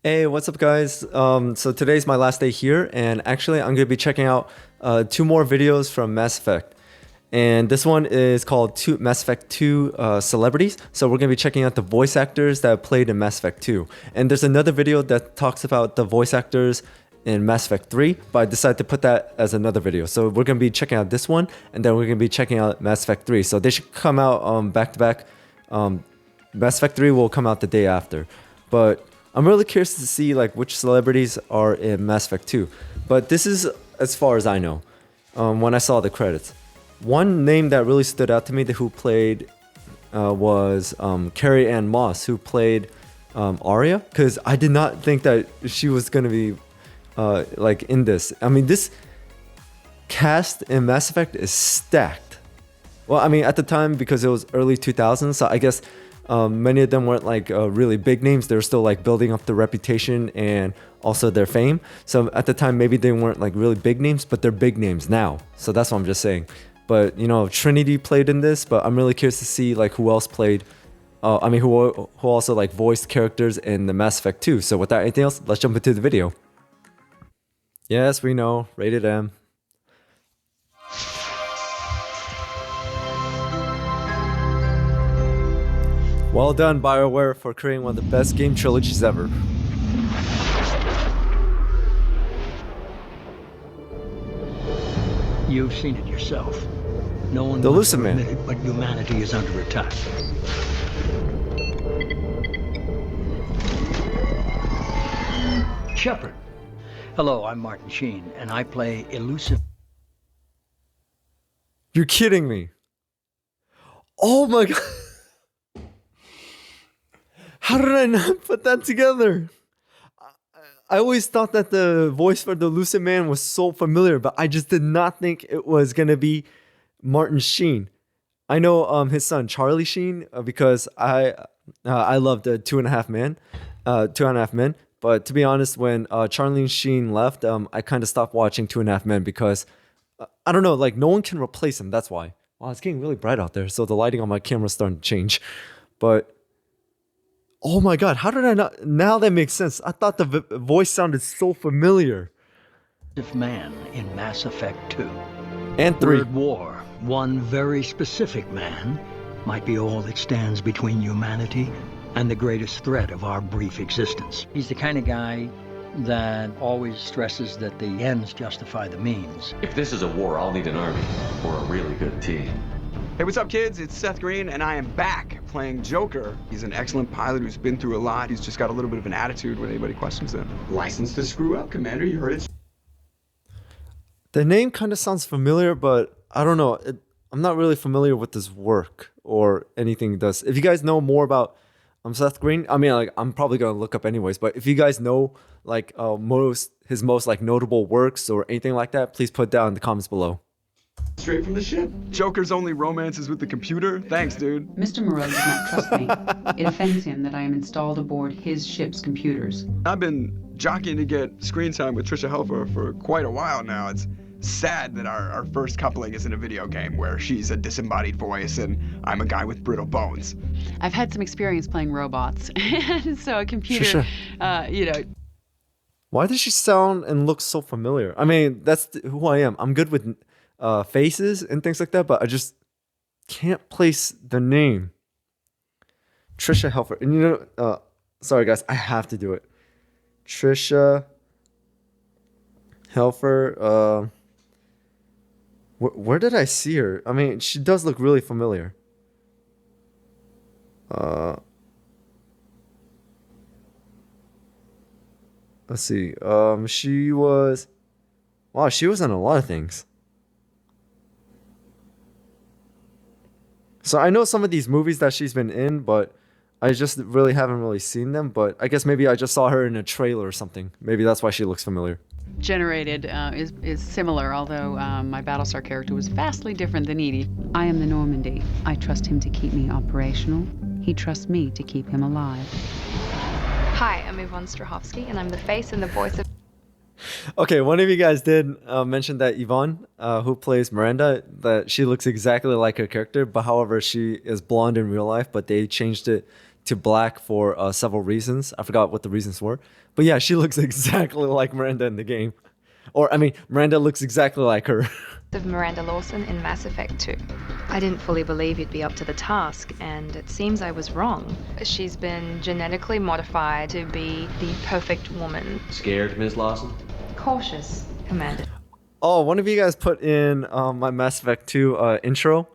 Hey, what's up, guys? So today's my last day here, and actually, I'm gonna be checking out two more videos from Mass Effect. And this one is called Mass Effect 2 Celebrities. So we're gonna be checking out the voice actors that played in Mass Effect 2. And there's another video that talks about the voice actors in Mass Effect 3, but I decided to put that as another video. So we're gonna be checking out this one, and then we're gonna be checking out Mass Effect 3. So they should come out back to back. Mass Effect 3 will come out the day after. But I'm really curious to see like which celebrities are in Mass Effect 2. But this is as far as I know. When I saw the credits, one name that really stood out to me who played was Carrie Ann Moss, who played Arya, because I did not think that she was gonna be like in this. I mean, this cast in Mass Effect is stacked. Well, I mean, at the time, because it was early 2000s, so I guess many of them weren't like really big names. They were still like building up their reputation and also their fame. So at the time, maybe they weren't like really big names, but they're big names now. So that's what I'm just saying. But you know, Trinity played in this, but I'm really curious to see like who else played. I mean, who also like voiced characters in the Mass Effect 2. So without anything else, let's jump into the video. Yes, we know, rated M. Well done, BioWare, for creating one of the best game trilogies ever. You've seen it yourself. No one The wants to Lucid Man. admit it, but humanity is under attack. Shepard. Hello, I'm Martin Sheen, and I play elusive. You're kidding me. Oh my god. How did I not put that together? I always thought that the voice for the Lucid Man was so familiar, but I just did not think it was gonna be Martin Sheen. I know his son Charlie Sheen because I loved Two and a Half Men. But to be honest, when Charlie Sheen left, I kind of stopped watching Two and a Half Men because I don't know, like no one can replace him. That's why. Wow, it's getting really bright out there, so the lighting on my camera is starting to change. But oh my god, how did I not? Now that makes sense. I thought the voice sounded so familiar. Man in Mass Effect 2. And 3. Word war, one very specific man, might be all that stands between humanity and the greatest threat of our brief existence. He's the kind of guy that always stresses that the ends justify the means. If this is a war, I'll need an army or a really good team. Hey, what's up, kids? It's Seth Green, and I am back playing Joker. He's an excellent pilot who's been through a lot. He's just got a little bit of an attitude when anybody questions him. License to screw up, Commander. You heard it. The name kind of sounds familiar, but I don't know. I'm not really familiar with his work or anything he does. If you guys know more about Seth Green, I mean, like I'm probably gonna look up anyways. But if you guys know like his most like notable works or anything like that, please put down in the comments below. Straight from the ship. Joker's only romance is with the computer. Thanks, dude. Mr. Moreau does not trust me. It offends him that I am installed aboard his ship's computers. I've been jockeying to get screen time with Trisha Helfer for quite a while now. It's sad that our first coupling is in a video game where she's a disembodied voice and I'm a guy with brittle bones. I've had some experience playing robots, and so a computer, you know. Why does she sound and look so familiar? I mean, that's who I am. I'm good with faces and things like that, but I just can't place the name. Trisha Helfer. And you know, sorry guys, I have to do it. Trisha Helfer. Where did I see her? I mean, she does look really familiar. Let's see. She was in a lot of things. So I know some of these movies that she's been in, but I just really haven't really seen them. But I guess maybe I just saw her in a trailer or something. Maybe that's why she looks familiar. Generated is similar, although my Battlestar character was vastly different than Edie. I am the Normandy. I trust him to keep me operational. He trusts me to keep him alive. Hi, I'm Yvonne Strahovski, and I'm the face and the voice of... Okay, one of you guys did mention that Yvonne, who plays Miranda, that she looks exactly like her character, but however, she is blonde in real life, but they changed it to black for several reasons. I forgot what the reasons were. But yeah, she looks exactly like Miranda in the game. Or, I mean, Miranda looks exactly like her. Of Miranda Lawson in Mass Effect 2. I didn't fully believe you'd be up to the task, and it seems I was wrong. She's been genetically modified to be the perfect woman. Scared, Ms. Lawson? Cautious, Commander. Oh, one of you guys put in my Mass Effect 2 intro.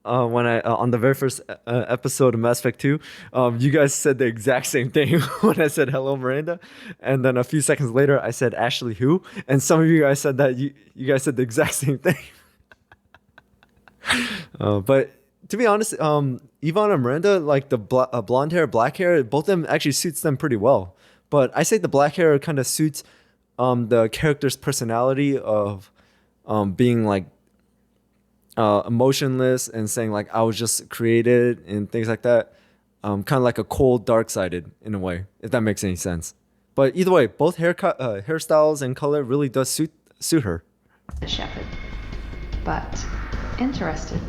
When I on the very first episode of Mass Effect 2, you guys said the exact same thing when I said hello Miranda, and then a few seconds later I said Ashley who, and some of you guys said that you guys said the exact same thing. But to be honest, Yvonne and Miranda, like the blonde hair, black hair, both of them actually suits them pretty well. But I say the black hair kind of suits the character's personality of being like emotionless and saying like I was just created and things like that. Kind of like a cold, dark-sided in a way, if that makes any sense. But either way, both hairstyles and color really does suit her. The shepherd. But interested.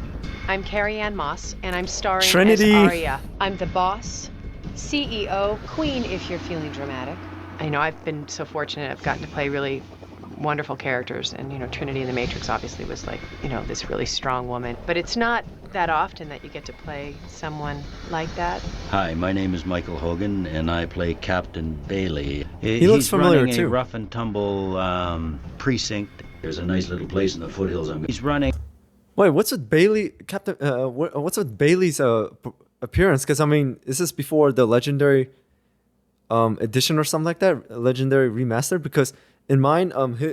I'm Carrie Ann Moss, and I'm starring Trinity. as Arya. I'm the boss, CEO, queen if you're feeling dramatic. I know I've been so fortunate I've gotten to play really wonderful characters, and Trinity in the Matrix obviously was like this really strong woman, but it's not that often that you get to play someone like that. Hi, my name is Michael Hogan, and I play Captain Bailey. He looks familiar running too. A rough and tumble precinct. There's a nice little place in the foothills. He's running. Wait, what's with Bailey, Captain? What's with Bailey's appearance? Because I mean, is this before the Legendary edition or something like that? Legendary remastered? Because in mine,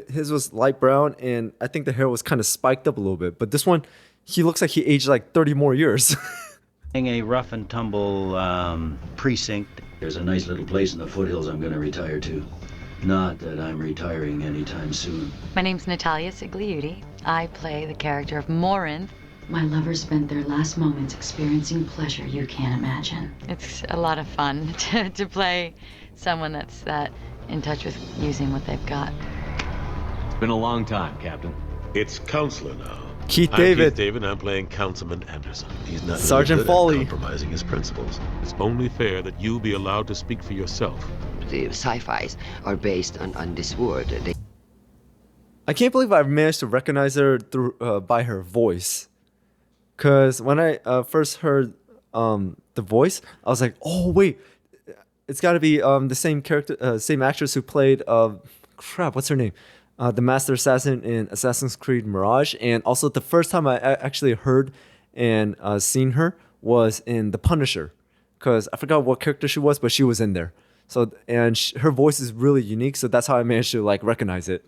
his was light brown, and I think the hair was kind of spiked up a little bit. But this one, he looks like he aged like 30 more years. A rough and tumble precinct. There's a nice little place in the foothills I'm going to retire to. Not that I'm retiring anytime soon. My name's Natalia Sigliuti. I play the character of Morin. My lovers spent their last moments experiencing pleasure you can't imagine. It's a lot of fun to play someone that's that in touch with using what they've got. It's been a long time, Captain. It's Counselor now. Keith I'm David. Keith David, I'm playing Councilman Anderson. He's not Sergeant really good Foley. at compromising his principles. It's only fair that you be allowed to speak for yourself. The sci-fis are based on this word. I can't believe I've managed to recognize her through by her voice. Because when I first heard the voice, I was like, oh, wait. It's got to be the same character, same actress who played, what's her name? The Master Assassin in Assassin's Creed Mirage. And also the first time I actually heard and seen her was in The Punisher. Because I forgot what character she was, but she was in there. So, and her voice is really unique, so that's how I managed to like recognize it.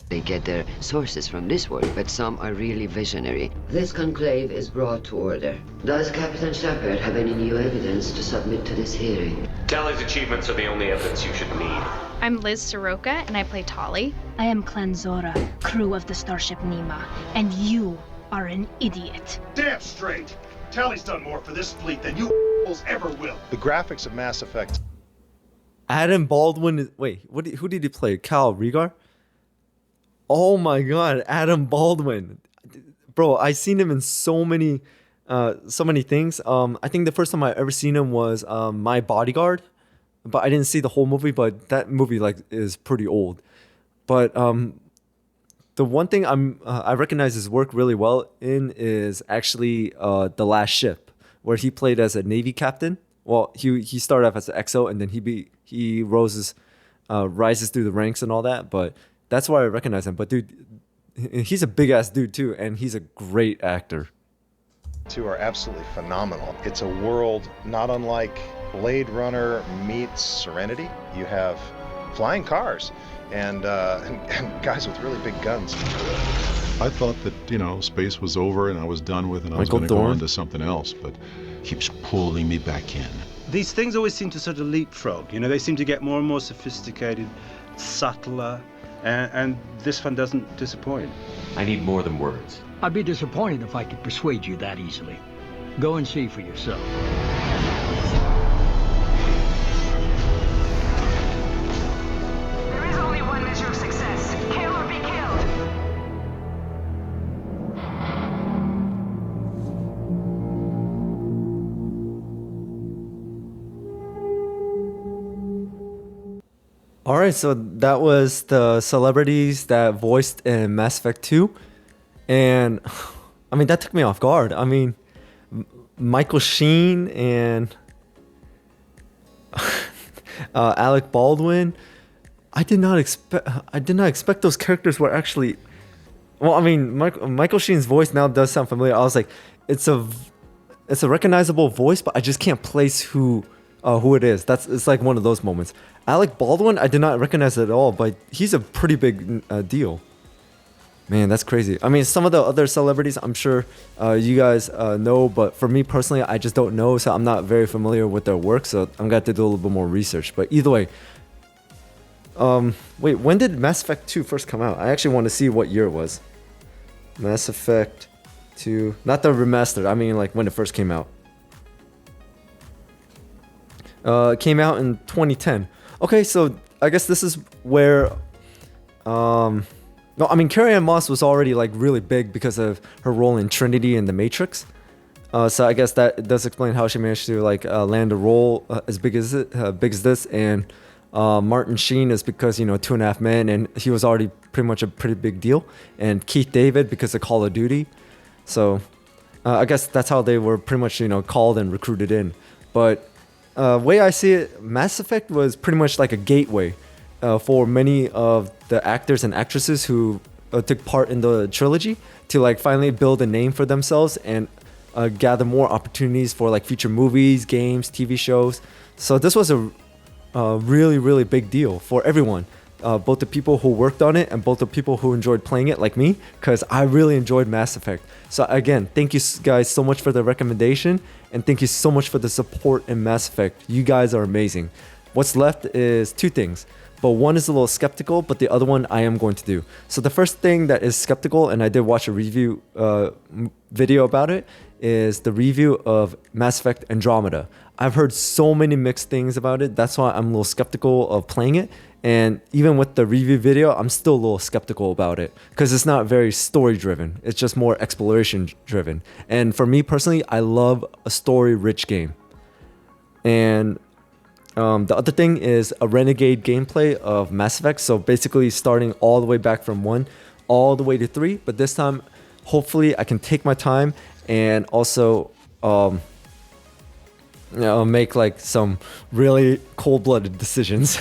They get their sources from this work, but some are really visionary. This conclave is brought to order. Does Captain Shepard have any new evidence to submit to this hearing? Tally's achievements are the only evidence you should need. I'm Liz Soroka, and I play Tali. I am Clanzora, crew of the Starship Nima, and you are an idiot. Damn straight! Tally's done more for this fleet than you ever will. The graphics of Mass Effect. Adam Baldwin. Wait, who did he play? Cal Regar? Oh my God, Adam Baldwin, bro! I seen him in so many things. I think the first time I ever seen him was My Bodyguard, but I didn't see the whole movie. But that movie like is pretty old. But the one thing I recognize his work really well in is actually The Last Ship, where he played as a Navy captain. Well, he started off as an XO, and then he rises through the ranks and all that. But that's why I recognize him. But dude, he's a big ass dude too, and he's a great actor. Two are absolutely phenomenal. It's a world not unlike Blade Runner meets Serenity. You have flying cars and guys with really big guns. I thought that space was over and I was done with, and I was going to go on to something else, but keeps pulling me back in. These things always seem to sort of leapfrog. They seem to get more and more sophisticated, subtler. And this one doesn't disappoint. I need more than words. I'd be disappointed if I could persuade you that easily. Go and see for yourself. There is only one measure of success. Kill or be killed. All right, so that was the celebrities that voiced in Mass Effect 2. And I mean, that took me off guard. I mean, Michael Sheen and Alec Baldwin. I did not expect those characters were actually. Well, I mean, Michael Sheen's voice now does sound familiar. I was like, it's a recognizable voice, but I just can't place who it is. It's like one of those moments. Alec Baldwin, I did not recognize it at all, but he's a pretty big deal. Man, that's crazy. I mean, some of the other celebrities, I'm sure you guys know, but for me personally, I just don't know, so I'm not very familiar with their work, so I'm gonna have to do a little bit more research. But either way, wait, when did Mass Effect 2 first come out? I actually want to see what year it was. Mass Effect 2, not the remastered, I mean like when it first came out. It came out in 2010. Okay, so I guess this is where, no, I mean, Carrie-Anne Moss was already like really big because of her role in Trinity and The Matrix. So I guess that does explain how she managed to like land a role as big as this. And Martin Sheen is because, you know, 2.5 Men, and he was already pretty much a pretty big deal. And Keith David because of Call of Duty. So I guess that's how they were pretty much, you know, called and recruited in. But way I see it, Mass Effect was pretty much like a gateway for many of the actors and actresses who took part in the trilogy to like finally build a name for themselves and gather more opportunities for like future movies, games, TV shows. So this was a really, really big deal for everyone. Both the people who worked on it and both the people who enjoyed playing it like me, because I really enjoyed Mass Effect. So again, thank you guys so much for the recommendation, and thank you so much for the support in Mass Effect. You guys are amazing. What's left is two things, but one is a little skeptical, but the other one I am going to do. So the first thing that is skeptical, and I did watch a review video about it, is the review of Mass Effect Andromeda. I've heard so many mixed things about it. That's why I'm a little skeptical of playing it. And even with the review video, I'm still a little skeptical about it because it's not very story driven. It's just more exploration driven. And for me personally, I love a story rich game. And the other thing is a renegade gameplay of Mass Effect. So basically starting all the way back from 1 all the way to 3. But this time, hopefully I can take my time and also make like some really cold-blooded decisions.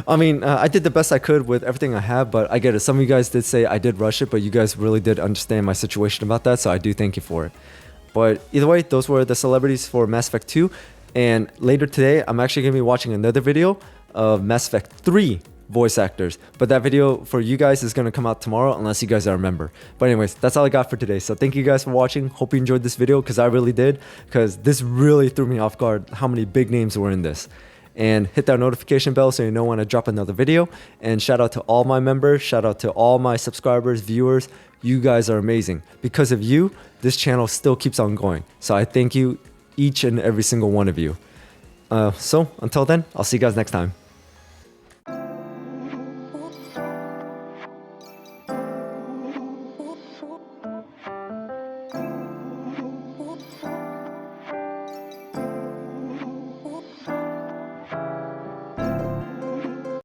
I mean, I did the best I could with everything I have, but I get it. Some of you guys did say I did rush it, but you guys really did understand my situation about that, so I do thank you for it. But either way, those were the celebrities for Mass Effect 2, and later today, I'm actually going to be watching another video of Mass Effect 3 voice actors, but that video for you guys is going to come out tomorrow unless you guys are a member. But anyways, that's all I got for today. So thank you guys for watching. Hope you enjoyed this video, because I really did, because this really threw me off guard how many big names were in this. And hit that notification bell so you know when I drop another video. And shout out to all my members, shout out to all my subscribers, viewers. You guys are amazing. Because of you, this channel still keeps on going. So I thank you, each and every single one of you. So until then, I'll see you guys next time.